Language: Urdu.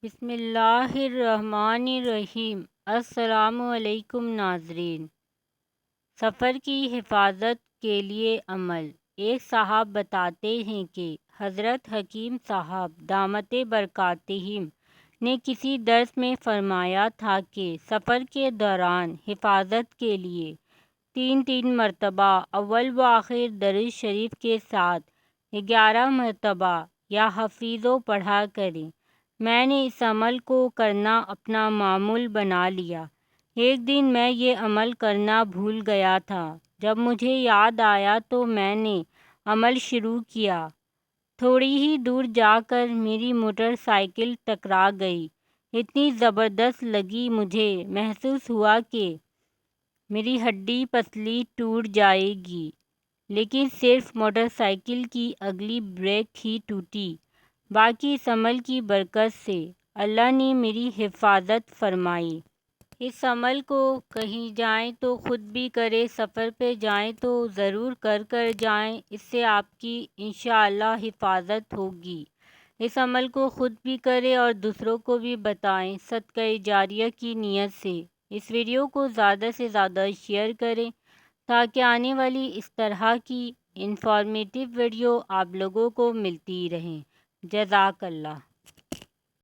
بسم اللہ الرحمن الرحیم۔ السلام علیکم ناظرین۔ سفر کی حفاظت کے لیے عمل۔ ایک صاحب بتاتے ہیں کہ حضرت حکیم صاحب دامت برکاتہم نے کسی درس میں فرمایا تھا کہ سفر کے دوران حفاظت کے لیے 3 مرتبہ اول و آخر درود شریف کے ساتھ 11 مرتبہ یا حفیظو پڑھا کریں۔ میں نے اس عمل کو کرنا اپنا معمول بنا لیا۔ ایک دن میں یہ عمل کرنا بھول گیا تھا۔ جب مجھے یاد آیا تو میں نے عمل شروع کیا۔ تھوڑی ہی دور جا کر میری موٹر سائیکل ٹکرا گئی۔ اتنی زبردست لگی، مجھے محسوس ہوا کہ میری ہڈی پسلی ٹوٹ جائے گی، لیکن صرف موٹر سائیکل کی اگلی بریک ہی ٹوٹی۔ باقی اس عمل کی برکت سے اللہ نے میری حفاظت فرمائی۔ اس عمل کو کہیں جائیں تو خود بھی کریں، سفر پہ جائیں تو ضرور کر جائیں، اس سے آپ کی انشاءاللہ حفاظت ہوگی۔ اس عمل کو خود بھی کریں اور دوسروں کو بھی بتائیں صدقہ جاریہ کی نیت سے۔ اس ویڈیو کو زیادہ سے زیادہ شیئر کریں تاکہ آنے والی اس طرح کی انفارمیٹیو ویڈیو آپ لوگوں کو ملتی رہیں۔ جزاک اللہ۔